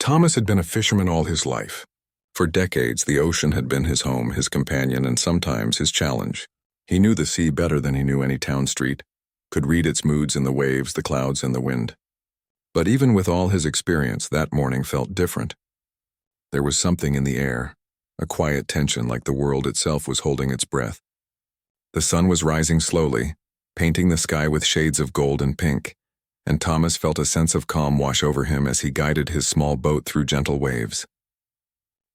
Thomas had been a fisherman all his life. For decades, the ocean had been his home, his companion, and sometimes his challenge. He knew the sea better than he knew any town street, could read its moods in the waves, the clouds, and the wind. But even with all his experience, that morning felt different. There was something in the air, a quiet tension like the world itself was holding its breath. The sun was rising slowly, painting the sky with shades of gold and pink, and Thomas felt a sense of calm wash over him as he guided his small boat through gentle waves.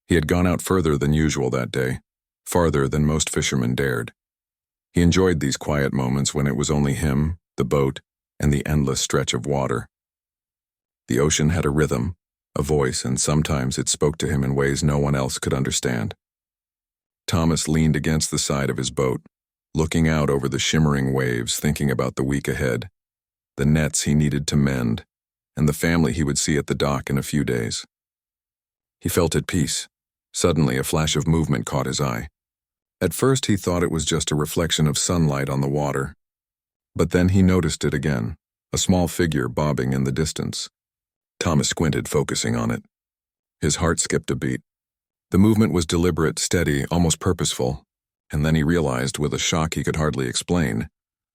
He had gone out further than usual that day, farther than most fishermen dared. He enjoyed these quiet moments when it was only him, the boat, and the endless stretch of water. The ocean had a rhythm, a voice, and sometimes it spoke to him in ways no one else could understand. Thomas leaned against the side of his boat, looking out over the shimmering waves, thinking about the week ahead, the nets he needed to mend, and the family he would see at the dock in a few days. He felt at peace. Suddenly, a flash of movement caught his eye. At first, he thought it was just a reflection of sunlight on the water. But then he noticed it again, a small figure bobbing in the distance. Thomas squinted, focusing on it. His heart skipped a beat. The movement was deliberate, steady, almost purposeful, and then he realized, with a shock he could hardly explain,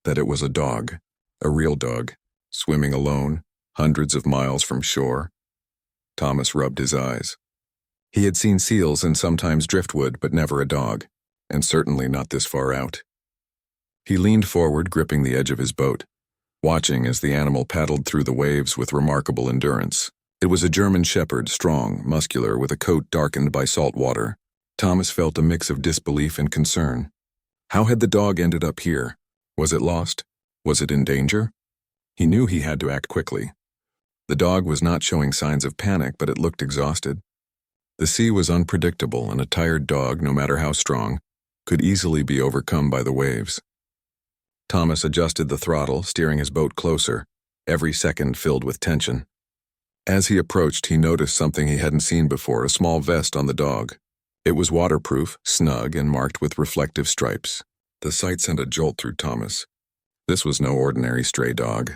that it was a dog, a real dog, swimming alone, hundreds of miles from shore. Thomas rubbed his eyes. He had seen seals and sometimes driftwood, but never a dog, and certainly not this far out. He leaned forward, gripping the edge of his boat, watching as the animal paddled through the waves with remarkable endurance. It was a German shepherd, strong, muscular, with a coat darkened by salt water. Thomas felt a mix of disbelief and concern. How had the dog ended up here? Was it lost? Was it in danger? He knew he had to act quickly. The dog was not showing signs of panic, but it looked exhausted. The sea was unpredictable, and a tired dog, no matter how strong, could easily be overcome by the waves. Thomas adjusted the throttle, steering his boat closer, every second filled with tension. As he approached, he noticed something he hadn't seen before, a small vest on the dog. It was waterproof, snug, and marked with reflective stripes. The sight sent a jolt through Thomas. This was no ordinary stray dog.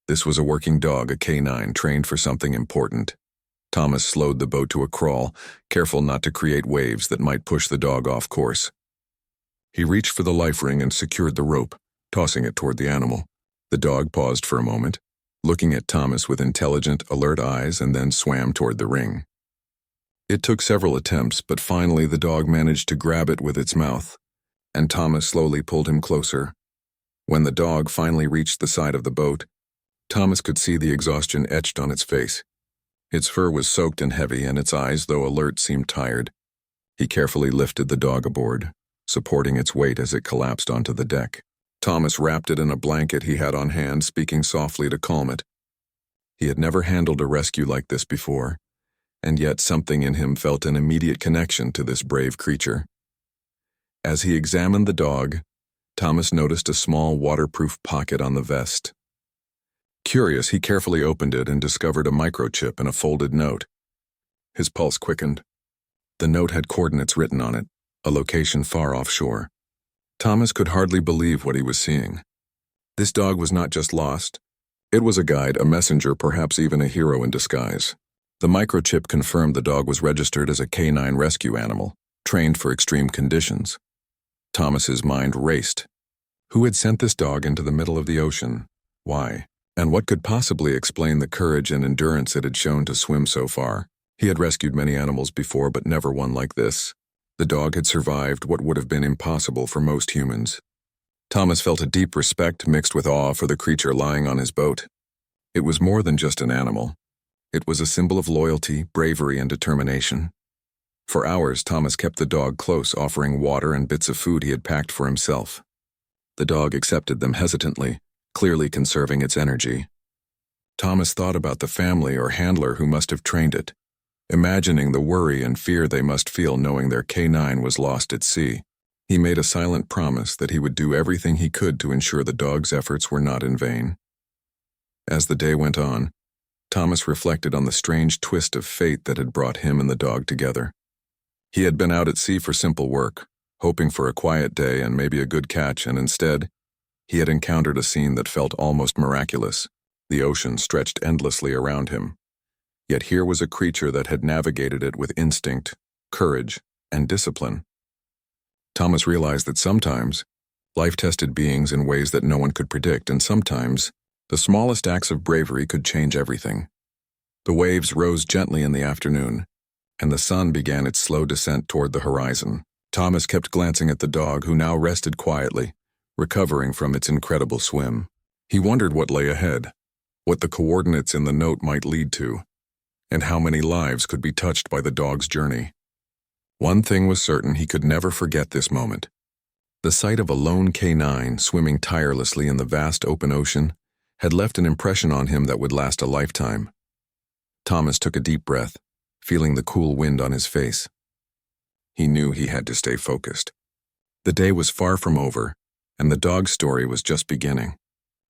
This was a working dog, a canine, trained for something important. Thomas slowed the boat to a crawl, careful not to create waves that might push the dog off course. He reached for the life ring and secured the rope, tossing it toward the animal. The dog paused for a moment, looking at Thomas with intelligent, alert eyes, and then swam toward the ring. It took several attempts, but finally the dog managed to grab it with its mouth, and Thomas slowly pulled him closer. When the dog finally reached the side of the boat, Thomas could see the exhaustion etched on its face. Its fur was soaked and heavy, and its eyes, though alert, seemed tired. He carefully lifted the dog aboard, supporting its weight as it collapsed onto the deck. Thomas wrapped it in a blanket he had on hand, speaking softly to calm it. He had never handled a rescue like this before, and yet something in him felt an immediate connection to this brave creature. As he examined the dog, Thomas noticed a small waterproof pocket on the vest. Curious, he carefully opened it and discovered a microchip and a folded note. His pulse quickened. The note had coordinates written on it, a location far offshore. Thomas could hardly believe what he was seeing. This dog was not just lost. It was a guide, a messenger, perhaps even a hero in disguise. The microchip confirmed the dog was registered as a canine rescue animal, trained for extreme conditions. Thomas's mind raced. Who had sent this dog into the middle of the ocean? Why? And what could possibly explain the courage and endurance it had shown to swim so far? He had rescued many animals before, but never one like this. The dog had survived what would have been impossible for most humans. Thomas felt a deep respect mixed with awe for the creature lying on his boat. It was more than just an animal. It was a symbol of loyalty, bravery, and determination. For hours, Thomas kept the dog close, offering water and bits of food he had packed for himself. The dog accepted them hesitantly, clearly conserving its energy. Thomas thought about the family or handler who must have trained it, imagining the worry and fear they must feel knowing their canine was lost at sea. He made a silent promise that he would do everything he could to ensure the dog's efforts were not in vain. As the day went on, Thomas reflected on the strange twist of fate that had brought him and the dog together. He had been out at sea for simple work, hoping for a quiet day and maybe a good catch, and instead, he had encountered a scene that felt almost miraculous. The ocean stretched endlessly around him. Yet here was a creature that had navigated it with instinct, courage, and discipline. Thomas realized that sometimes life tested beings in ways that no one could predict, and sometimes the smallest acts of bravery could change everything. The waves rose gently in the afternoon, and the sun began its slow descent toward the horizon. Thomas kept glancing at the dog, who now rested quietly, recovering from its incredible swim. He wondered what lay ahead, what the coordinates in the note might lead to, and how many lives could be touched by the dog's journey. One thing was certain: he could never forget this moment. The sight of a lone canine swimming tirelessly in the vast open ocean had left an impression on him that would last a lifetime. Thomas took a deep breath, feeling the cool wind on his face. He knew he had to stay focused. The day was far from over, and the dog's story was just beginning.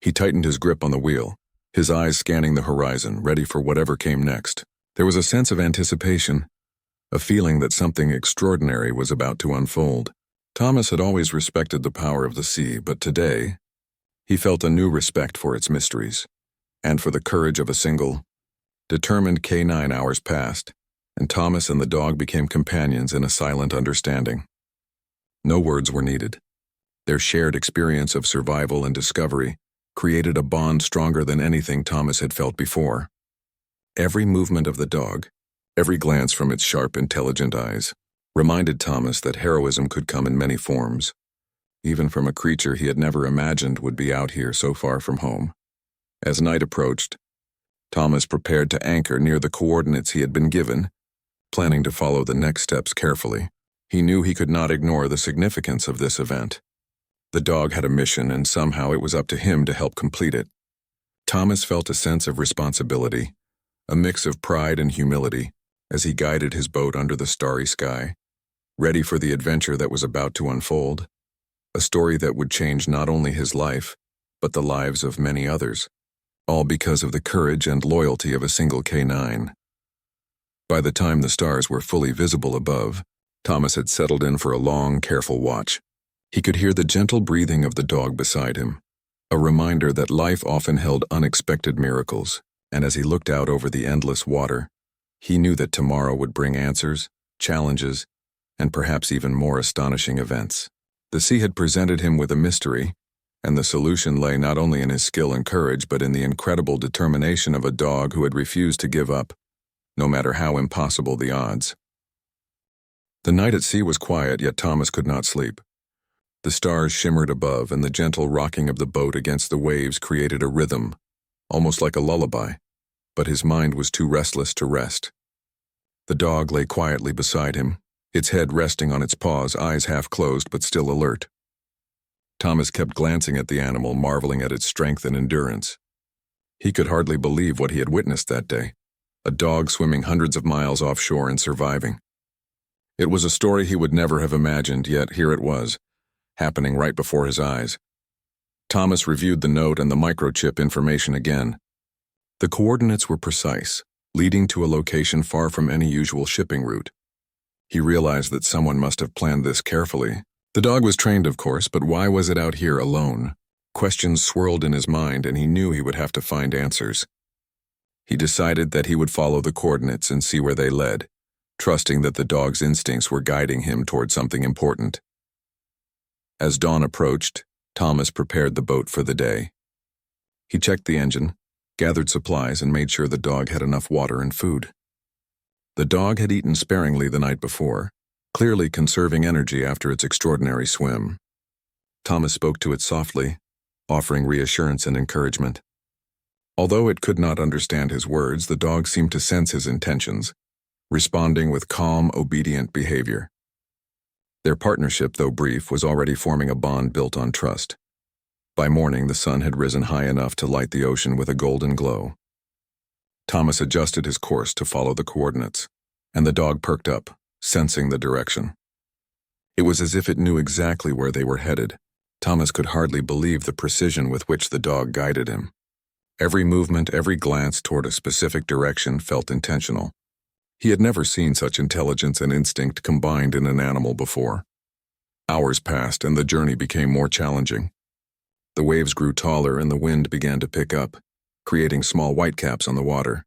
He tightened his grip on the wheel, his eyes scanning the horizon, ready for whatever came next. There was a sense of anticipation, a feeling that something extraordinary was about to unfold. Thomas had always respected the power of the sea, but today he felt a new respect for its mysteries, and for the courage of a single, determined canine. Hours passed, and Thomas and the dog became companions in a silent understanding. No words were needed. Their shared experience of survival and discovery created a bond stronger than anything Thomas had felt before. Every movement of the dog, every glance from its sharp, intelligent eyes, reminded Thomas that heroism could come in many forms, even from a creature he had never imagined would be out here so far from home. As night approached, Thomas prepared to anchor near the coordinates he had been given, planning to follow the next steps carefully. He knew he could not ignore the significance of this event. The dog had a mission, and somehow it was up to him to help complete it. Thomas felt a sense of responsibility, a mix of pride and humility, as he guided his boat under the starry sky, ready for the adventure that was about to unfold, a story that would change not only his life, but the lives of many others, all because of the courage and loyalty of a single canine. By the time the stars were fully visible above, Thomas had settled in for a long, careful watch. He could hear the gentle breathing of the dog beside him, a reminder that life often held unexpected miracles, and as he looked out over the endless water, he knew that tomorrow would bring answers, challenges, and perhaps even more astonishing events. The sea had presented him with a mystery, and the solution lay not only in his skill and courage, but in the incredible determination of a dog who had refused to give up, no matter how impossible the odds. The night at sea was quiet, yet Thomas could not sleep. The stars shimmered above, and the gentle rocking of the boat against the waves created a rhythm, almost like a lullaby, but his mind was too restless to rest. The dog lay quietly beside him, its head resting on its paws, eyes half closed but still alert. Thomas kept glancing at the animal, marveling at its strength and endurance. He could hardly believe what he had witnessed that day, a dog swimming hundreds of miles offshore and surviving. It was a story he would never have imagined, yet here it was, happening right before his eyes. Thomas reviewed the note and the microchip information again. The coordinates were precise, leading to a location far from any usual shipping route. He realized that someone must have planned this carefully. The dog was trained, of course, but why was it out here alone? Questions swirled in his mind, and he knew he would have to find answers. He decided that he would follow the coordinates and see where they led, trusting that the dog's instincts were guiding him toward something important. As dawn approached, Thomas prepared the boat for the day. He checked the engine, gathered supplies, and made sure the dog had enough water and food. The dog had eaten sparingly the night before, clearly conserving energy after its extraordinary swim. Thomas spoke to it softly, offering reassurance and encouragement. Although it could not understand his words, the dog seemed to sense his intentions, responding with calm, obedient behavior. Their partnership, though brief, was already forming a bond built on trust. By morning, the sun had risen high enough to light the ocean with a golden glow. Thomas adjusted his course to follow the coordinates, and the dog perked up, sensing the direction. It was as if it knew exactly where they were headed. Thomas could hardly believe the precision with which the dog guided him. Every movement, every glance toward a specific direction felt intentional. He had never seen such intelligence and instinct combined in an animal before. Hours passed, and the journey became more challenging. The waves grew taller, and the wind began to pick up, creating small whitecaps on the water.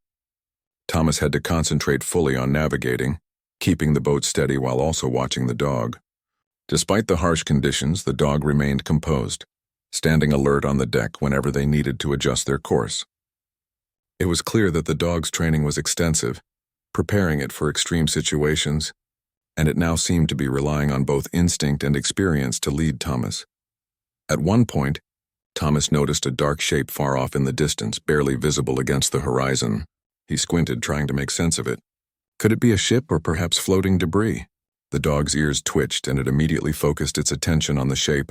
Thomas had to concentrate fully on navigating, keeping the boat steady while also watching the dog. Despite the harsh conditions, the dog remained composed, standing alert on the deck whenever they needed to adjust their course. It was clear that the dog's training was extensive, preparing it for extreme situations, and it now seemed to be relying on both instinct and experience to lead Thomas. At one point, Thomas noticed a dark shape far off in the distance, barely visible against the horizon. He squinted, trying to make sense of it. Could it be a ship or perhaps floating debris? The dog's ears twitched, and it immediately focused its attention on the shape,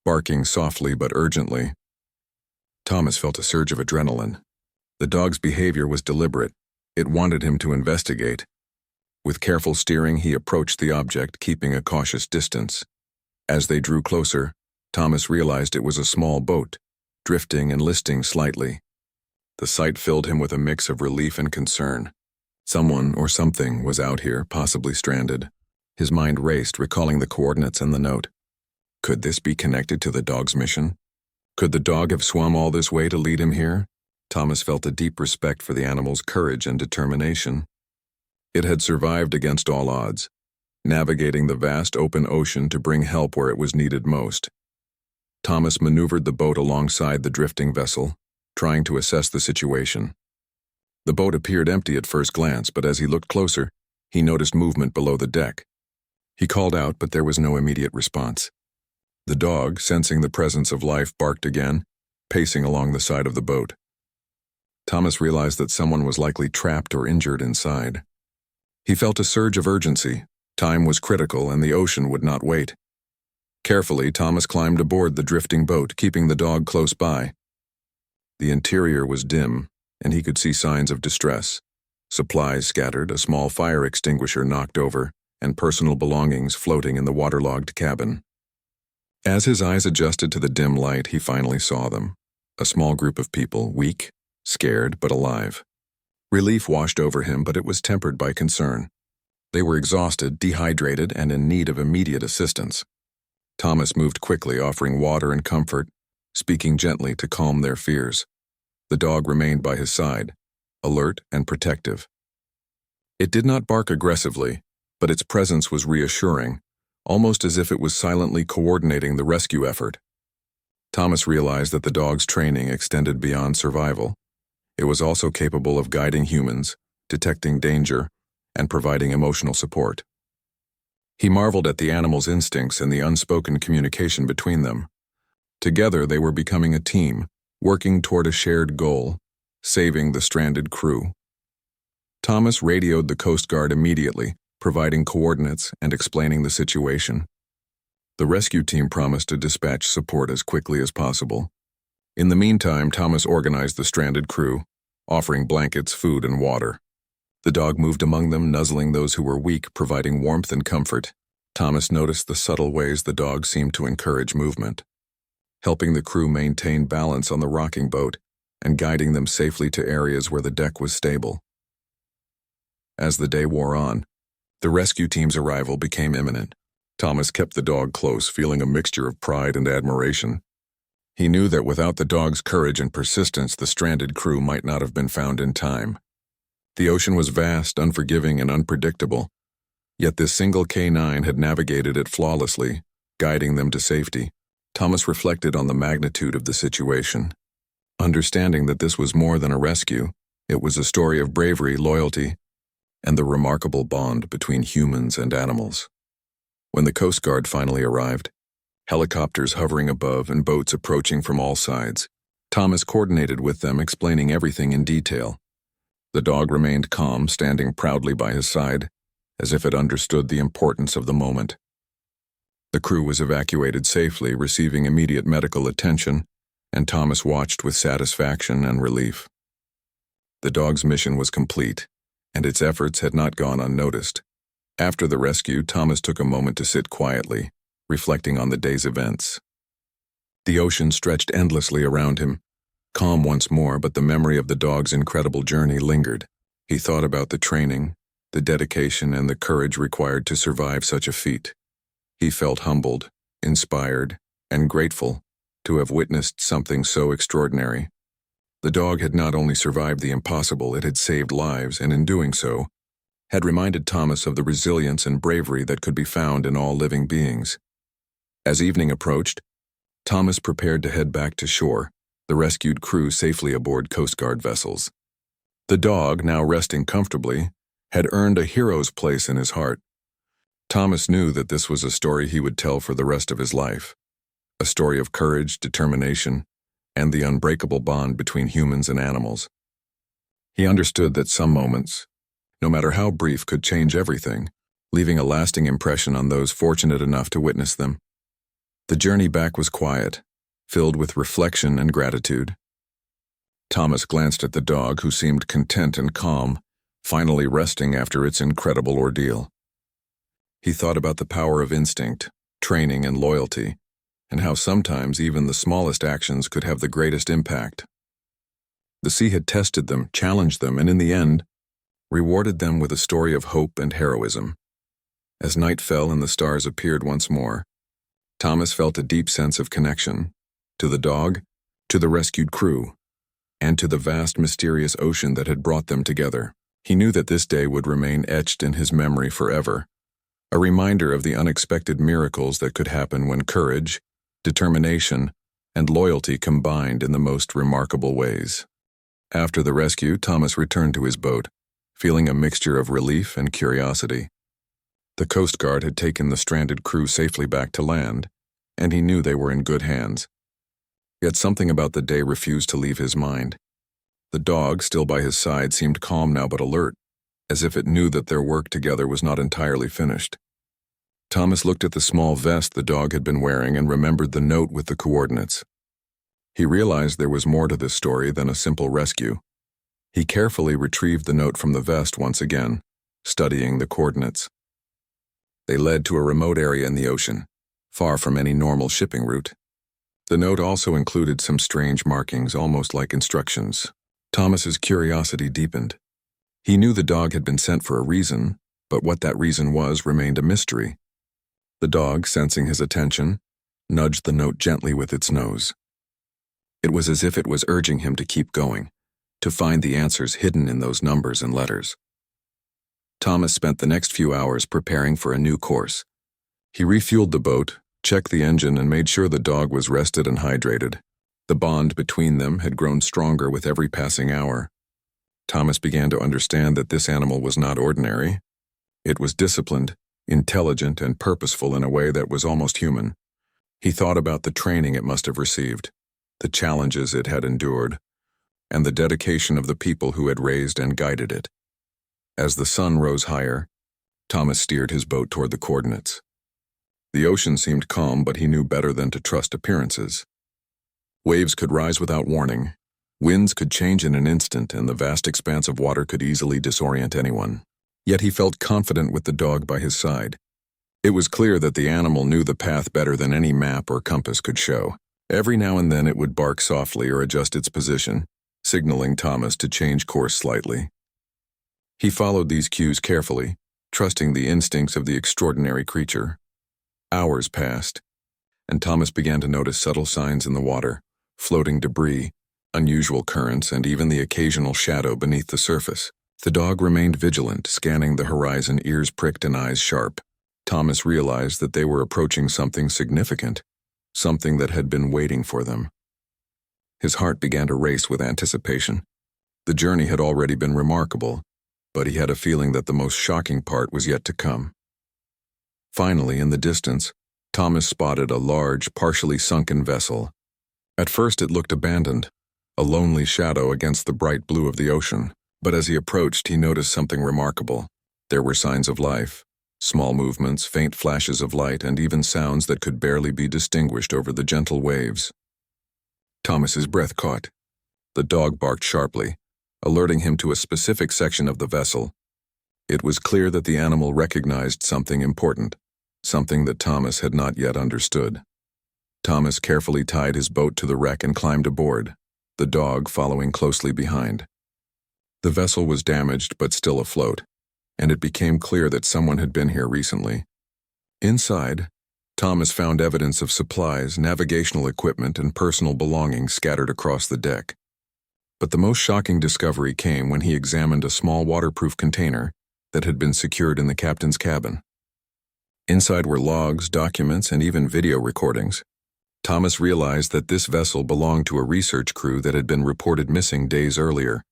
barking softly but urgently. Thomas felt a surge of adrenaline. The dog's behavior was deliberate. It wanted him to investigate. With careful steering, he approached the object, keeping a cautious distance. As they drew closer, Thomas realized it was a small boat, drifting and listing slightly. The sight filled him with a mix of relief and concern. Someone or something was out here, possibly stranded. His mind raced, recalling the coordinates and the note. Could this be connected to the dog's mission? Could the dog have swum all this way to lead him here? Thomas felt a deep respect for the animal's courage and determination. It had survived against all odds, navigating the vast open ocean to bring help where it was needed most. Thomas maneuvered the boat alongside the drifting vessel, trying to assess the situation. The boat appeared empty at first glance, but as he looked closer, he noticed movement below the deck. He called out, but there was no immediate response. The dog, sensing the presence of life, barked again, pacing along the side of the boat. Thomas realized that someone was likely trapped or injured inside. He felt a surge of urgency. Time was critical, and the ocean would not wait. Carefully, Thomas climbed aboard the drifting boat, keeping the dog close by. The interior was dim, and he could see signs of distress. Supplies scattered, a small fire extinguisher knocked over, and personal belongings floating in the waterlogged cabin. As his eyes adjusted to the dim light, he finally saw them. A small group of people, weak, scared, but alive. Relief washed over him, but it was tempered by concern. They were exhausted, dehydrated, and in need of immediate assistance. Thomas moved quickly, offering water and comfort, speaking gently to calm their fears. The dog remained by his side, alert and protective. It did not bark aggressively, but its presence was reassuring, almost as if it was silently coordinating the rescue effort. Thomas realized that the dog's training extended beyond survival. It was also capable of guiding humans, detecting danger, and providing emotional support. He marveled at the animal's instincts and the unspoken communication between them. Together, they were becoming a team, working toward a shared goal, saving the stranded crew. Thomas radioed the Coast Guard immediately, providing coordinates and explaining the situation. The rescue team promised to dispatch support as quickly as possible. In the meantime, Thomas organized the stranded crew, offering blankets, food, and water. The dog moved among them, nuzzling those who were weak, providing warmth and comfort. Thomas noticed the subtle ways the dog seemed to encourage movement, helping the crew maintain balance on the rocking boat and guiding them safely to areas where the deck was stable. As the day wore on, the rescue team's arrival became imminent. Thomas kept the dog close, feeling a mixture of pride and admiration. He knew that without the dog's courage and persistence, the stranded crew might not have been found in time. The ocean was vast, unforgiving, and unpredictable, yet this single K9 had navigated it flawlessly, guiding them to safety. Thomas reflected on the magnitude of the situation. Understanding that this was more than a rescue, it was a story of bravery, loyalty, and the remarkable bond between humans and animals. When the Coast Guard finally arrived, helicopters hovering above and boats approaching from all sides, Thomas coordinated with them, explaining everything in detail. The dog remained calm, standing proudly by his side, as if it understood the importance of the moment. The crew was evacuated safely, receiving immediate medical attention, and Thomas watched with satisfaction and relief. The dog's mission was complete, and its efforts had not gone unnoticed. After the rescue, Thomas took a moment to sit quietly, reflecting on the day's events. The ocean stretched endlessly around him, calm once more, but the memory of the dog's incredible journey lingered. He thought about the training, the dedication, and the courage required to survive such a feat. He felt humbled, inspired, and grateful to have witnessed something so extraordinary. The dog had not only survived the impossible, it had saved lives, and in doing so, had reminded Thomas of the resilience and bravery that could be found in all living beings. As evening approached, Thomas prepared to head back to shore, the rescued crew safely aboard Coast Guard vessels. The dog, now resting comfortably, had earned a hero's place in his heart. Thomas knew that this was a story he would tell for the rest of his life, a story of courage, determination, and the unbreakable bond between humans and animals. He understood that some moments, no matter how brief, could change everything, leaving a lasting impression on those fortunate enough to witness them. The journey back was quiet, filled with reflection and gratitude. Thomas glanced at the dog, who seemed content and calm, finally resting after its incredible ordeal. He thought about the power of instinct, training, and loyalty, and how sometimes even the smallest actions could have the greatest impact. The sea had tested them, challenged them, and in the end, rewarded them with a story of hope and heroism. As night fell and the stars appeared once more, Thomas felt a deep sense of connection to the dog, to the rescued crew, and to the vast, mysterious ocean that had brought them together. He knew that this day would remain etched in his memory forever, a reminder of the unexpected miracles that could happen when courage, determination, and loyalty combined in the most remarkable ways. After the rescue, Thomas returned to his boat, feeling a mixture of relief and curiosity. The Coast Guard had taken the stranded crew safely back to land, and he knew they were in good hands. Yet something about the day refused to leave his mind. The dog, still by his side, seemed calm now but alert, as if it knew that their work together was not entirely finished. Thomas looked at the small vest the dog had been wearing and remembered the note with the coordinates. He realized there was more to this story than a simple rescue. He carefully retrieved the note from the vest once again, studying the coordinates. They led to a remote area in the ocean, far from any normal shipping route. The note also included some strange markings, almost like instructions. Thomas's curiosity deepened. He knew the dog had been sent for a reason, but what that reason was remained a mystery. The dog, sensing his attention, nudged the note gently with its nose. It was as if it was urging him to keep going, to find the answers hidden in those numbers and letters. Thomas spent the next few hours preparing for a new course. He refueled the boat, checked the engine, and made sure the dog was rested and hydrated. The bond between them had grown stronger with every passing hour. Thomas began to understand that this animal was not ordinary. It was disciplined, intelligent, and purposeful in a way that was almost human. He thought about the training it must have received, the challenges it had endured, and the dedication of the people who had raised and guided it. As the sun rose higher, Thomas steered his boat toward the coordinates. The ocean seemed calm, but he knew better than to trust appearances. Waves could rise without warning, winds could change in an instant, and the vast expanse of water could easily disorient anyone. Yet he felt confident with the dog by his side. It was clear that the animal knew the path better than any map or compass could show. Every now and then it would bark softly or adjust its position, signaling Thomas to change course slightly. He followed these cues carefully, trusting the instincts of the extraordinary creature. Hours passed, and Thomas began to notice subtle signs in the water, floating debris, unusual currents, and even the occasional shadow beneath the surface. The dog remained vigilant, scanning the horizon, ears pricked and eyes sharp. Thomas realized that they were approaching something significant, something that had been waiting for them. His heart began to race with anticipation. The journey had already been remarkable, but he had a feeling that the most shocking part was yet to come. Finally, in the distance, Thomas spotted a large, partially sunken vessel. At first it looked abandoned, a lonely shadow against the bright blue of the ocean. But as he approached, he noticed something remarkable. There were signs of life, small movements, faint flashes of light, and even sounds that could barely be distinguished over the gentle waves. Thomas's breath caught. The dog barked sharply, alerting him to a specific section of the vessel. It was clear that the animal recognized something important, something that Thomas had not yet understood. Thomas carefully tied his boat to the wreck and climbed aboard, the dog following closely behind. The vessel was damaged but still afloat, and it became clear that someone had been here recently. Inside, Thomas found evidence of supplies, navigational equipment, and personal belongings scattered across the deck. But the most shocking discovery came when he examined a small waterproof container that had been secured in the captain's cabin. Inside were logs, documents, and even video recordings. Thomas realized that this vessel belonged to a research crew that had been reported missing days earlier.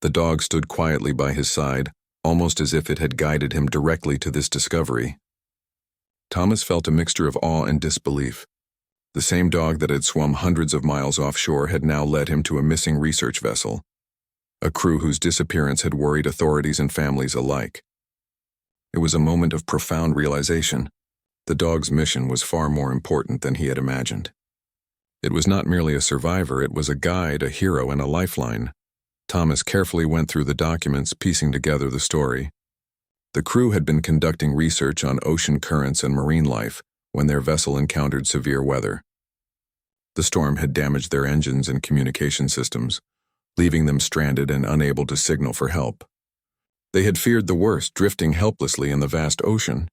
The dog stood quietly by his side, almost as if it had guided him directly to this discovery. Thomas felt a mixture of awe and disbelief. The same dog that had swum hundreds of miles offshore had now led him to a missing research vessel, a crew whose disappearance had worried authorities and families alike. It was a moment of profound realization. The dog's mission was far more important than he had imagined. It was not merely a survivor, it was a guide, a hero, and a lifeline. Thomas carefully went through the documents, piecing together the story. The crew had been conducting research on ocean currents and marine life when their vessel encountered severe weather. The storm had damaged their engines and communication systems, leaving them stranded and unable to signal for help. They had feared the worst, drifting helplessly in the vast ocean,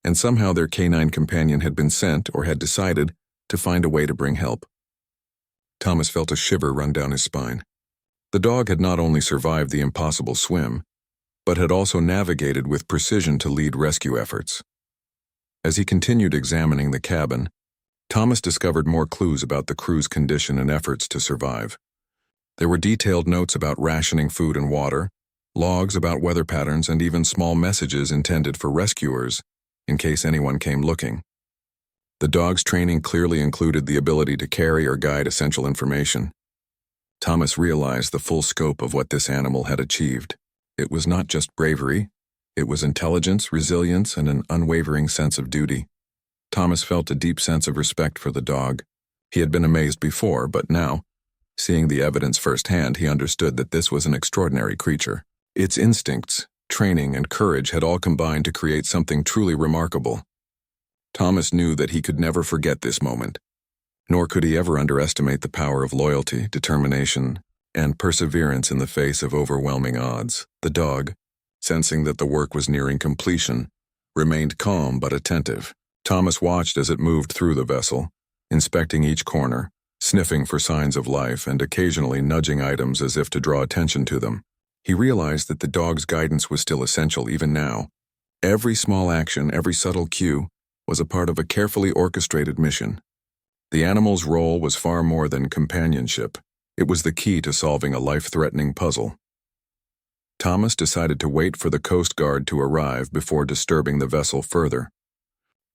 and somehow their canine companion had been sent or had decided to find a way to bring help. Thomas felt a shiver run down his spine. The dog had not only survived the impossible swim, but had also navigated with precision to lead rescue efforts. As he continued examining the cabin, Thomas discovered more clues about the crew's condition and efforts to survive. There were detailed notes about rationing food and water, logs about weather patterns, and even small messages intended for rescuers in case anyone came looking. The dog's training clearly included the ability to carry or guide essential information. Thomas realized the full scope of what this animal had achieved. It was not just bravery, it was intelligence, resilience, and an unwavering sense of duty. Thomas felt a deep sense of respect for the dog. He had been amazed before, but now, seeing the evidence firsthand, he understood that this was an extraordinary creature. Its instincts, training, and courage had all combined to create something truly remarkable. Thomas knew that he could never forget this moment, nor could he ever underestimate the power of loyalty, determination, and perseverance in the face of overwhelming odds. The dog, sensing that the work was nearing completion, remained calm but attentive. Thomas watched as it moved through the vessel, inspecting each corner, sniffing for signs of life, and occasionally nudging items as if to draw attention to them. He realized that the dog's guidance was still essential even now. Every small action, every subtle cue, was a part of a carefully orchestrated mission. The animal's role was far more than companionship. It was the key to solving a life-threatening puzzle. Thomas decided to wait for the Coast Guard to arrive before disturbing the vessel further.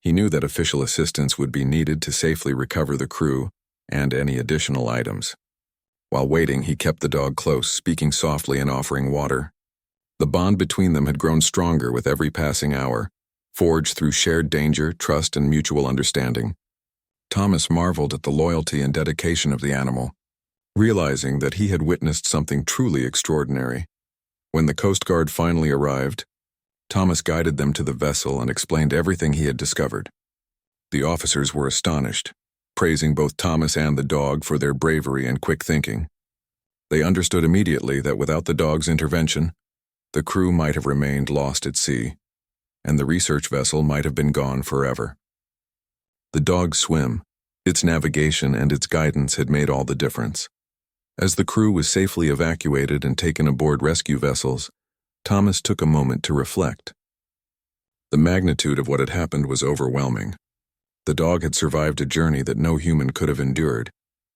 He knew that official assistance would be needed to safely recover the crew and any additional items. While waiting, he kept the dog close, speaking softly and offering water. The bond between them had grown stronger with every passing hour, forged through shared danger, trust, and mutual understanding. Thomas marveled at the loyalty and dedication of the animal, realizing that he had witnessed something truly extraordinary. When the Coast Guard finally arrived, Thomas guided them to the vessel and explained everything he had discovered. The officers were astonished, praising both Thomas and the dog for their bravery and quick thinking. They understood immediately that without the dog's intervention, the crew might have remained lost at sea, and the research vessel might have been gone forever. The dog's swim, its navigation, and its guidance had made all the difference. As the crew was safely evacuated and taken aboard rescue vessels, Thomas took a moment to reflect. The magnitude of what had happened was overwhelming. The dog had survived a journey that no human could have endured,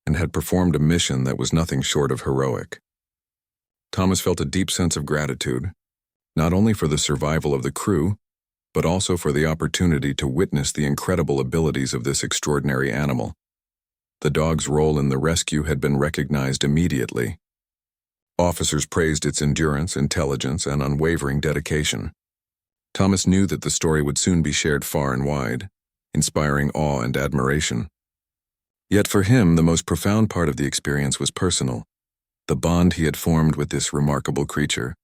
and had performed a mission that was nothing short of heroic. Thomas felt a deep sense of gratitude, not only for the survival of the crew, but also for the opportunity to witness the incredible abilities of this extraordinary animal. The dog's role in the rescue had been recognized immediately. Officers praised its endurance, intelligence, and unwavering dedication. Thomas knew that the story would soon be shared far and wide, inspiring awe and admiration. Yet for him, the most profound part of the experience was personal. The bond he had formed with this remarkable creature,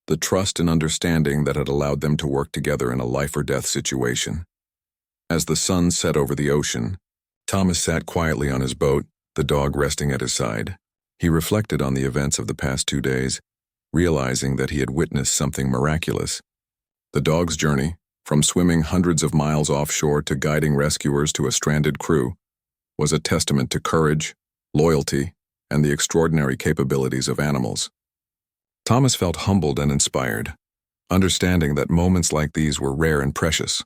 the trust and understanding that had allowed them to work together in a life-or-death situation. As the sun set over the ocean, Thomas sat quietly on his boat, the dog resting at his side. He reflected on the events of the past 2 days, realizing that he had witnessed something miraculous. The dog's journey, from swimming hundreds of miles offshore to guiding rescuers to a stranded crew, was a testament to courage, loyalty, and the extraordinary capabilities of animals. Thomas felt humbled and inspired, understanding that moments like these were rare and precious,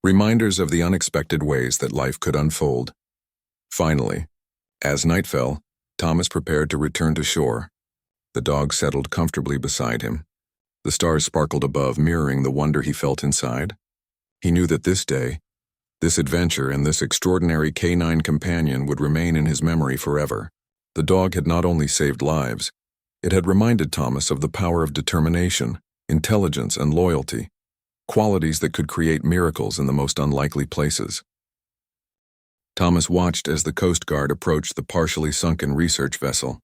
reminders of the unexpected ways that life could unfold. Finally, as night fell, Thomas prepared to return to shore. The dog settled comfortably beside him. The stars sparkled above, mirroring the wonder he felt inside. He knew that this day, this adventure, and this extraordinary canine companion would remain in his memory forever. The dog had not only saved lives, it had reminded Thomas of the power of determination, intelligence, and loyalty, qualities that could create miracles in the most unlikely places. Thomas watched as the Coast Guard approached the partially sunken research vessel.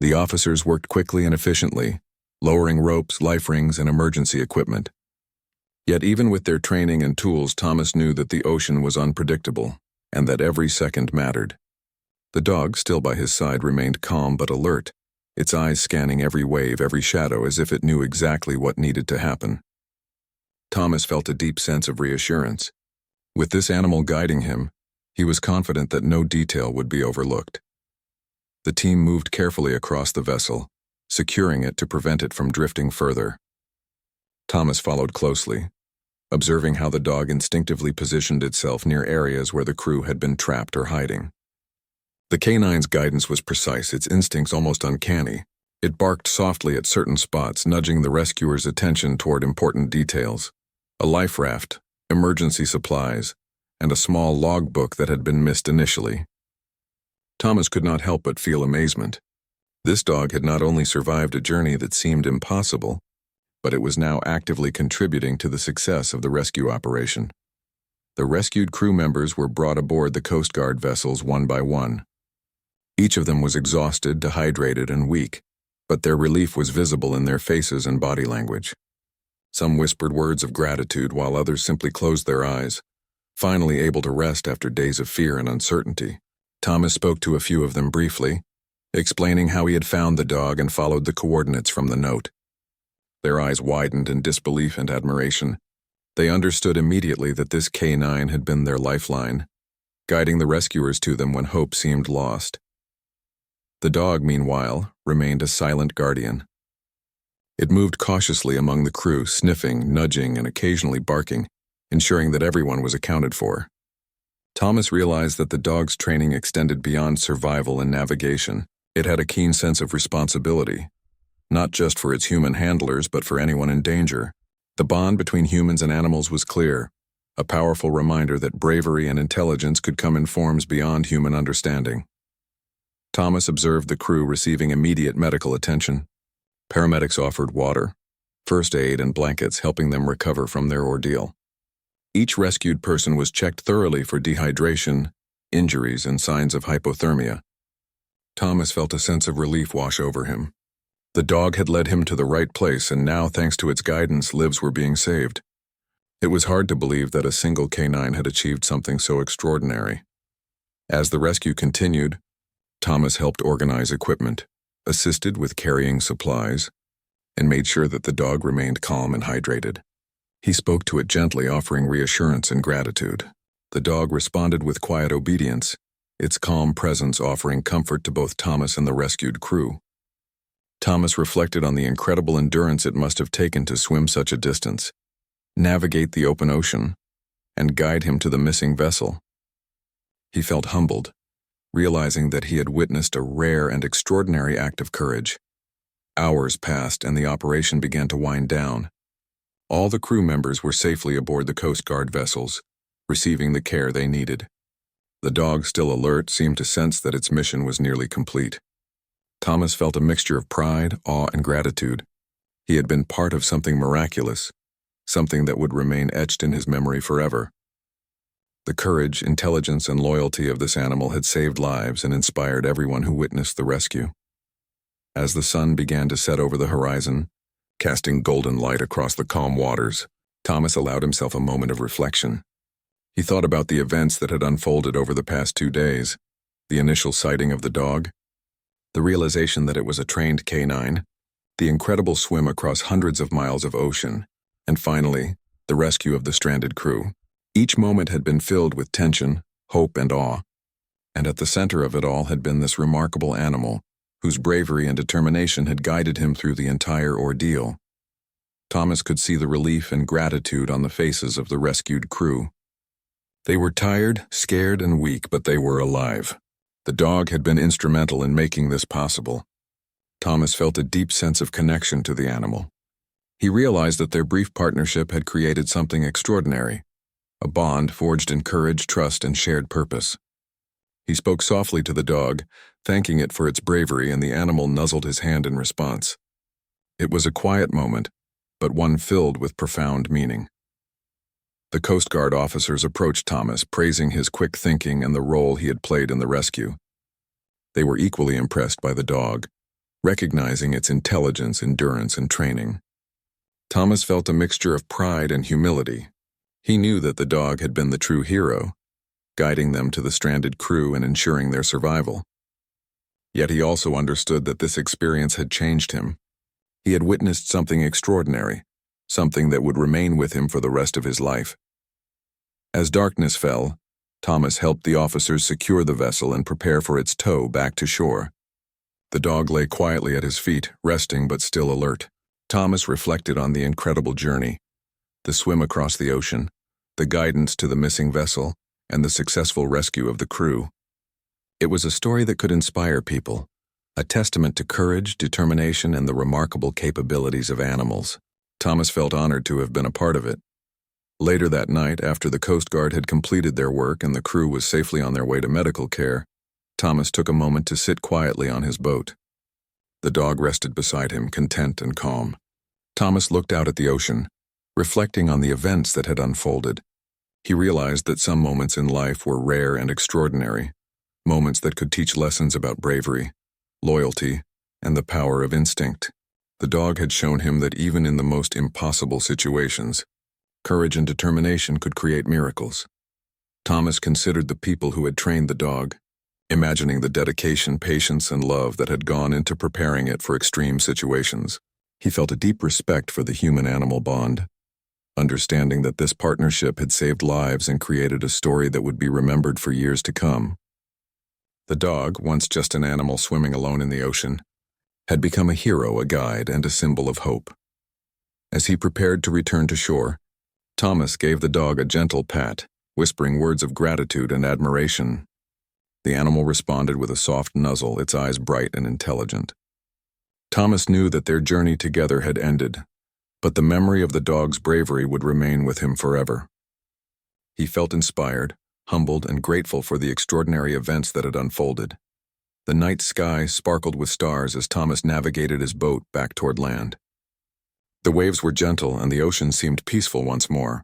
The officers worked quickly and efficiently, lowering ropes, life rings, and emergency equipment. Yet even with their training and tools, Thomas knew that the ocean was unpredictable, and that every second mattered. The dog, still by his side, remained calm but alert, its eyes scanning every wave, every shadow, as if it knew exactly what needed to happen. Thomas felt a deep sense of reassurance. With this animal guiding him, he was confident that no detail would be overlooked. The team moved carefully across the vessel, securing it to prevent it from drifting further. Thomas followed closely, observing how the dog instinctively positioned itself near areas where the crew had been trapped or hiding. The canine's guidance was precise, its instincts almost uncanny. It barked softly at certain spots, nudging the rescuers' attention toward important details. A life raft, emergency supplies, and a small logbook that had been missed initially. Thomas could not help but feel amazement. This dog had not only survived a journey that seemed impossible, but it was now actively contributing to the success of the rescue operation. The rescued crew members were brought aboard the Coast Guard vessels one by one. Each of them was exhausted, dehydrated, and weak, but their relief was visible in their faces and body language. Some whispered words of gratitude, while others simply closed their eyes, finally able to rest after days of fear and uncertainty. Thomas spoke to a few of them briefly, explaining how he had found the dog and followed the coordinates from the note. Their eyes widened in disbelief and admiration. They understood immediately that this canine had been their lifeline, guiding the rescuers to them when hope seemed lost. The dog, meanwhile, remained a silent guardian. It moved cautiously among the crew, sniffing, nudging, and occasionally barking, ensuring that everyone was accounted for. Thomas realized that the dog's training extended beyond survival and navigation. It had a keen sense of responsibility, not just for its human handlers, but for anyone in danger. The bond between humans and animals was clear, a powerful reminder that bravery and intelligence could come in forms beyond human understanding. Thomas observed the crew receiving immediate medical attention. Paramedics offered water, first aid, and blankets, helping them recover from their ordeal. Each rescued person was checked thoroughly for dehydration, injuries, and signs of hypothermia. Thomas felt a sense of relief wash over him. The dog had led him to the right place, and now, thanks to its guidance, lives were being saved. It was hard to believe that a single canine had achieved something so extraordinary. As the rescue continued, Thomas helped organize equipment, assisted with carrying supplies, and made sure that the dog remained calm and hydrated. He spoke to it gently, offering reassurance and gratitude. The dog responded with quiet obedience, its calm presence offering comfort to both Thomas and the rescued crew. Thomas reflected on the incredible endurance it must have taken to swim such a distance, navigate the open ocean, and guide him to the missing vessel. He felt humbled, realizing that he had witnessed a rare and extraordinary act of courage. Hours passed and the operation began to wind down. All the crew members were safely aboard the Coast Guard vessels, receiving the care they needed. The dog, still alert, seemed to sense that its mission was nearly complete. Thomas felt a mixture of pride, awe, and gratitude. He had been part of something miraculous, something that would remain etched in his memory forever. The courage, intelligence, and loyalty of this animal had saved lives and inspired everyone who witnessed the rescue. As the sun began to set over the horizon, casting golden light across the calm waters, Thomas allowed himself a moment of reflection. He thought about the events that had unfolded over the past 2 days, the initial sighting of the dog, the realization that it was a trained canine, the incredible swim across hundreds of miles of ocean, and finally, the rescue of the stranded crew. Each moment had been filled with tension, hope, and awe. And at the center of it all had been this remarkable animal, whose bravery and determination had guided him through the entire ordeal. Thomas could see the relief and gratitude on the faces of the rescued crew. They were tired, scared, and weak, but they were alive. The dog had been instrumental in making this possible. Thomas felt a deep sense of connection to the animal. He realized that their brief partnership had created something extraordinary, a bond forged in courage, trust, and shared purpose. He spoke softly to the dog, thanking it for its bravery, and the animal nuzzled his hand in response. It was a quiet moment, but one filled with profound meaning. The Coast Guard officers approached Thomas, praising his quick thinking and the role he had played in the rescue. They were equally impressed by the dog, recognizing its intelligence, endurance, and training. Thomas felt a mixture of pride and humility. He knew that the dog had been the true hero, guiding them to the stranded crew and ensuring their survival. Yet he also understood that this experience had changed him. He had witnessed something extraordinary, something that would remain with him for the rest of his life. As darkness fell, Thomas helped the officers secure the vessel and prepare for its tow back to shore. The dog lay quietly at his feet, resting but still alert. Thomas reflected on the incredible journey, the swim across the ocean, the guidance to the missing vessel, and the successful rescue of the crew. It was a story that could inspire people, a testament to courage, determination, and the remarkable capabilities of animals. Thomas felt honored to have been a part of it. Later that night, after the Coast Guard had completed their work and the crew was safely on their way to medical care, Thomas took a moment to sit quietly on his boat. The dog rested beside him, content and calm. Thomas looked out at the ocean, reflecting on the events that had unfolded. He realized that some moments in life were rare and extraordinary, moments that could teach lessons about bravery, loyalty, and the power of instinct. The dog had shown him that even in the most impossible situations, courage and determination could create miracles. Thomas considered the people who had trained the dog, imagining the dedication, patience, and love that had gone into preparing it for extreme situations. He felt a deep respect for the human-animal bond, understanding that this partnership had saved lives and created a story that would be remembered for years to come. The dog, once just an animal swimming alone in the ocean, had become a hero, a guide, and a symbol of hope. As he prepared to return to shore, Thomas gave the dog a gentle pat, whispering words of gratitude and admiration. The animal responded with a soft nuzzle, its eyes bright and intelligent. Thomas knew that their journey together had ended, but the memory of the dog's bravery would remain with him forever. He felt inspired, humbled, and grateful for the extraordinary events that had unfolded. The night sky sparkled with stars as Thomas navigated his boat back toward land. The waves were gentle and the ocean seemed peaceful once more.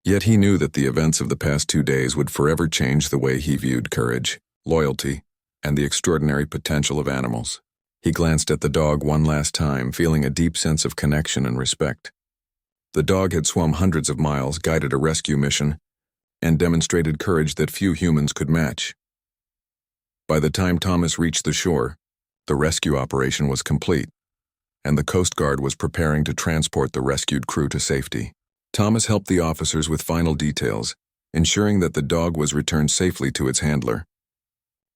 Yet he knew that the events of the past 2 days would forever change the way he viewed courage, loyalty, and the extraordinary potential of animals. He glanced at the dog one last time, feeling a deep sense of connection and respect. The dog had swum hundreds of miles, guided a rescue mission, and demonstrated courage that few humans could match. By the time Thomas reached the shore, the rescue operation was complete, and the Coast Guard was preparing to transport the rescued crew to safety. Thomas helped the officers with final details, ensuring that the dog was returned safely to its handler.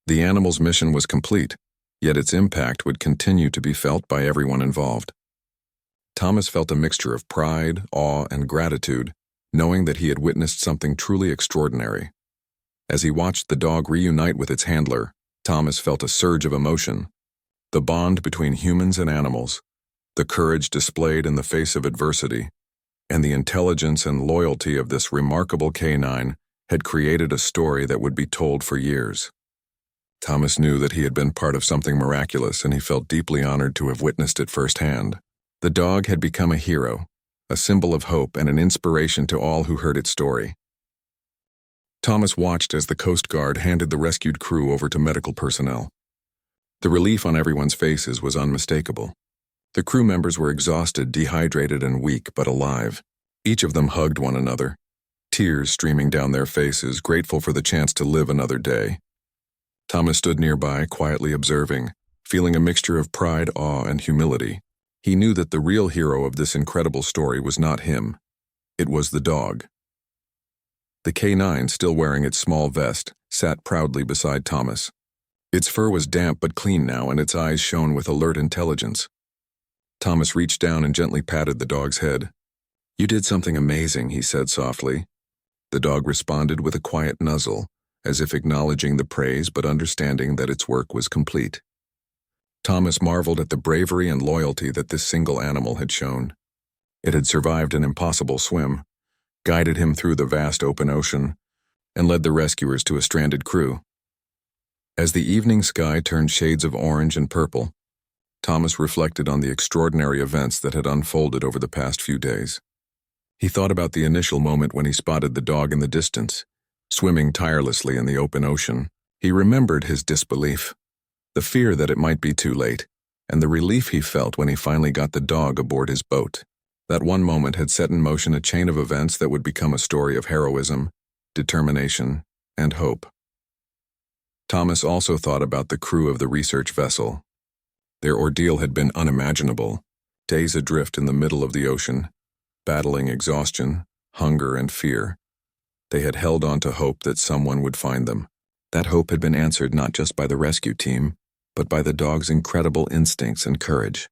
The animal's mission was complete, yet its impact would continue to be felt by everyone involved. Thomas felt a mixture of pride, awe, and gratitude, knowing that he had witnessed something truly extraordinary. As he watched the dog reunite with its handler, Thomas felt a surge of emotion. The bond between humans and animals, the courage displayed in the face of adversity, and the intelligence and loyalty of this remarkable canine had created a story that would be told for years. Thomas knew that he had been part of something miraculous, and he felt deeply honored to have witnessed it firsthand. The dog had become a hero, a symbol of hope and an inspiration to all who heard its story. Thomas watched as the Coast Guard handed the rescued crew over to medical personnel. The relief on everyone's faces was unmistakable. The crew members were exhausted, dehydrated, and weak, but alive. Each of them hugged one another, tears streaming down their faces, grateful for the chance to live another day. Thomas stood nearby, quietly observing, feeling a mixture of pride, awe, and humility. He knew that the real hero of this incredible story was not him. It was the dog. The K9, still wearing its small vest, sat proudly beside Thomas. Its fur was damp but clean now, and its eyes shone with alert intelligence. Thomas reached down and gently patted the dog's head. "You did something amazing," he said softly. The dog responded with a quiet nuzzle, as if acknowledging the praise but understanding that its work was complete. Thomas marveled at the bravery and loyalty that this single animal had shown. It had survived an impossible swim, guided him through the vast open ocean, and led the rescuers to a stranded crew. As the evening sky turned shades of orange and purple, Thomas reflected on the extraordinary events that had unfolded over the past few days. He thought about the initial moment when he spotted the dog in the distance, swimming tirelessly in the open ocean. He remembered his disbelief, the fear that it might be too late, and the relief he felt when he finally got the dog aboard his boat. That one moment had set in motion a chain of events that would become a story of heroism, determination, and hope. Thomas also thought about the crew of the research vessel. Their ordeal had been unimaginable, days adrift in the middle of the ocean, battling exhaustion, hunger, and fear. They had held on to hope that someone would find them. That hope had been answered not just by the rescue team, but by the dog's incredible instincts and courage.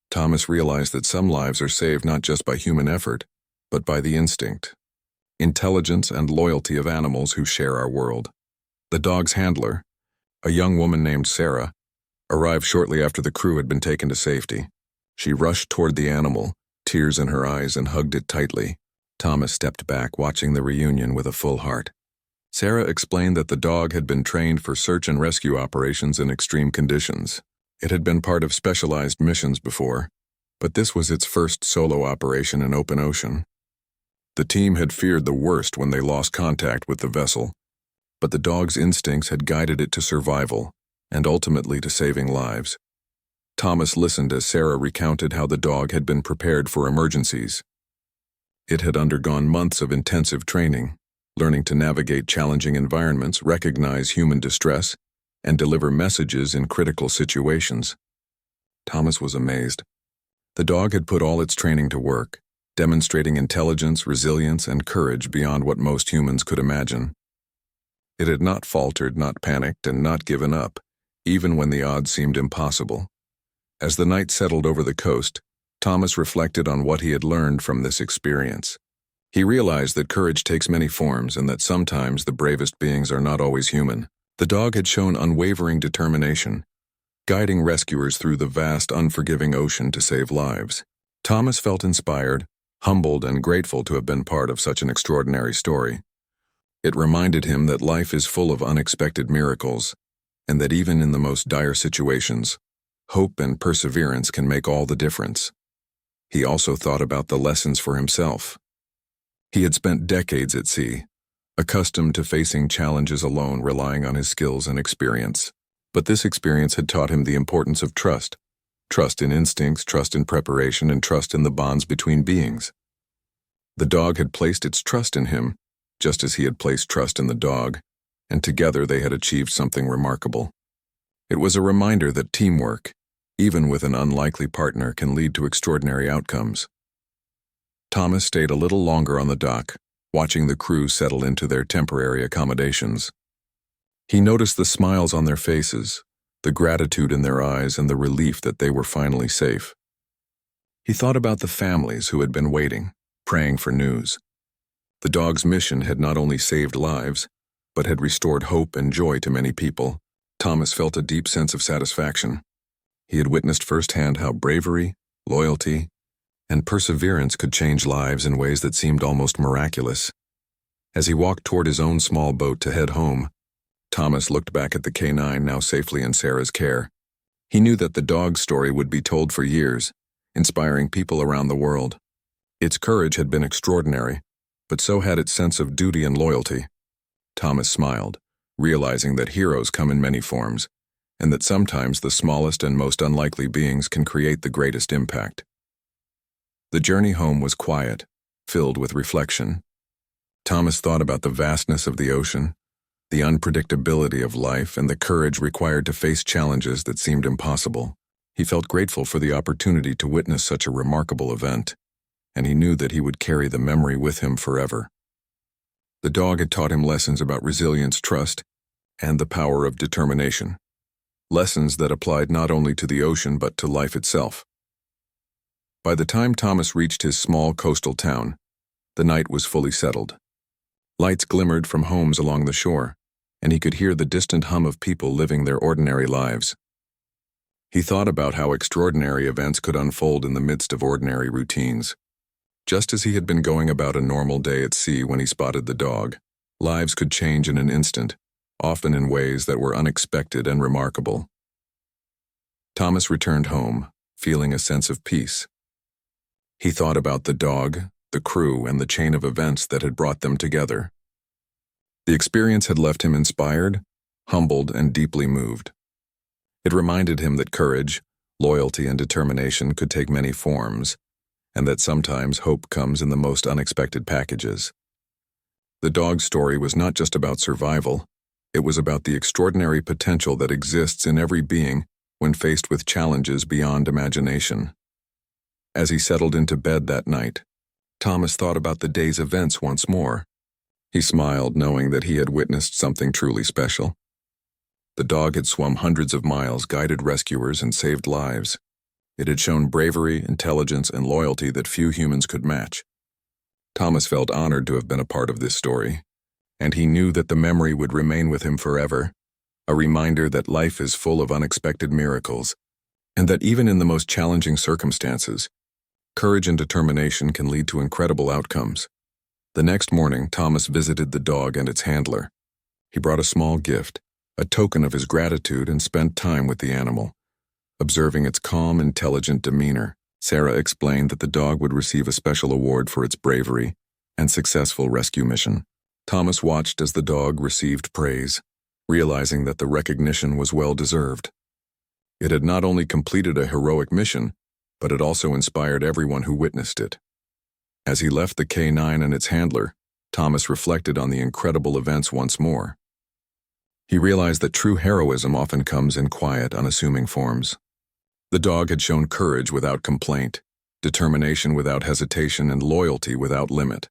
Thomas realized that some lives are saved not just by human effort, but by the instinct, intelligence, and loyalty of animals who share our world. The dog's handler, a young woman named Sarah, arrived shortly after the crew had been taken to safety. She rushed toward the animal, tears in her eyes, and hugged it tightly. Thomas stepped back, watching the reunion with a full heart. Sarah explained that the dog had been trained for search and rescue operations in extreme conditions. It had been part of specialized missions before, but this was its first solo operation in open ocean. The team had feared the worst when they lost contact with the vessel, but the dog's instincts had guided it to survival and ultimately to saving lives. Thomas listened as Sarah recounted how the dog had been prepared for emergencies. It had undergone months of intensive training, learning to navigate challenging environments, recognize human distress, and deliver messages in critical situations. Thomas was amazed. The dog had put all its training to work, demonstrating intelligence, resilience, and courage beyond what most humans could imagine. It had not faltered, not panicked, and not given up, even when the odds seemed impossible. As the night settled over the coast, Thomas reflected on what he had learned from this experience. He realized that courage takes many forms and that sometimes the bravest beings are not always human. The dog had shown unwavering determination, guiding rescuers through the vast, unforgiving ocean to save lives. Thomas felt inspired, humbled, and grateful to have been part of such an extraordinary story. It reminded him that life is full of unexpected miracles, and that even in the most dire situations, hope and perseverance can make all the difference. He also thought about the lessons for himself. He had spent decades at sea, accustomed to facing challenges alone, relying on his skills and experience. But this experience had taught him the importance of trust. Trust in instincts, trust in preparation, and trust in the bonds between beings. The dog had placed its trust in him, just as he had placed trust in the dog, and together they had achieved something remarkable. It was a reminder that teamwork, even with an unlikely partner, can lead to extraordinary outcomes. Thomas stayed a little longer on the dock, watching the crew settle into their temporary accommodations. He noticed the smiles on their faces, the gratitude in their eyes, and the relief that they were finally safe. He thought about the families who had been waiting, praying for news. The dog's mission had not only saved lives, but had restored hope and joy to many people. Thomas felt a deep sense of satisfaction. He had witnessed firsthand how bravery, loyalty, and perseverance could change lives in ways that seemed almost miraculous. As he walked toward his own small boat to head home, Thomas looked back at the K9 now safely in Sarah's care. He knew that the dog's story would be told for years, inspiring people around the world. Its courage had been extraordinary, but so had its sense of duty and loyalty. Thomas smiled, realizing that heroes come in many forms, and that sometimes the smallest and most unlikely beings can create the greatest impact. The journey home was quiet, filled with reflection. Thomas thought about the vastness of the ocean, the unpredictability of life, and the courage required to face challenges that seemed impossible. He felt grateful for the opportunity to witness such a remarkable event, and he knew that he would carry the memory with him forever. The dog had taught him lessons about resilience, trust, and the power of determination. Lessons that applied not only to the ocean but to life itself. By the time Thomas reached his small coastal town, the night was fully settled. Lights glimmered from homes along the shore, and he could hear the distant hum of people living their ordinary lives. He thought about how extraordinary events could unfold in the midst of ordinary routines. Just as he had been going about a normal day at sea when he spotted the dog, lives could change in an instant, often in ways that were unexpected and remarkable. Thomas returned home, feeling a sense of peace. He thought about the dog, the crew, and the chain of events that had brought them together. The experience had left him inspired, humbled, and deeply moved. It reminded him that courage, loyalty, and determination could take many forms, and that sometimes hope comes in the most unexpected packages. The dog's story was not just about survival, it was about the extraordinary potential that exists in every being when faced with challenges beyond imagination. As he settled into bed that night, Thomas thought about the day's events once more. He smiled, knowing that he had witnessed something truly special. The dog had swum hundreds of miles, guided rescuers, and saved lives. It had shown bravery, intelligence, and loyalty that few humans could match. Thomas felt honored to have been a part of this story, and he knew that the memory would remain with him forever, a reminder that life is full of unexpected miracles, and that even in the most challenging circumstances, courage and determination can lead to incredible outcomes. The next morning, Thomas visited the dog and its handler. He brought a small gift, a token of his gratitude, and spent time with the animal. Observing its calm, intelligent demeanor, Sarah explained that the dog would receive a special award for its bravery and successful rescue mission. Thomas watched as the dog received praise, realizing that the recognition was well-deserved. It had not only completed a heroic mission, but it also inspired everyone who witnessed it. As he left the K9 and its handler, Thomas reflected on the incredible events once more. He realized that true heroism often comes in quiet, unassuming forms. The dog had shown courage without complaint, determination without hesitation, and loyalty without limit.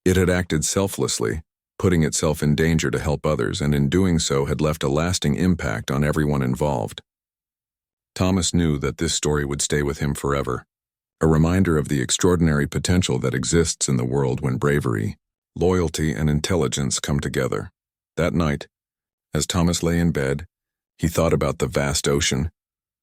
It had acted selflessly, putting itself in danger to help others, and in doing so had left a lasting impact on everyone involved. Thomas knew that this story would stay with him forever, a reminder of the extraordinary potential that exists in the world when bravery, loyalty, and intelligence come together. That night, as Thomas lay in bed, he thought about the vast ocean,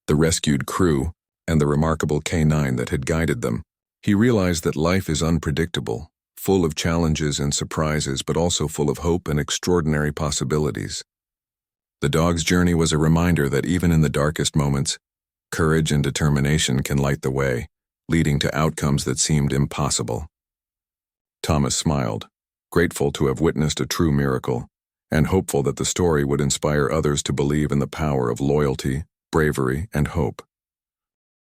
the rescued crew, and the remarkable K9 that had guided them. He realized that life is unpredictable, full of challenges and surprises, but also full of hope and extraordinary possibilities. The dog's journey was a reminder that even in the darkest moments, courage and determination can light the way, leading to outcomes that seemed impossible. Thomas smiled, grateful to have witnessed a true miracle, and hopeful that the story would inspire others to believe in the power of loyalty, bravery, and hope.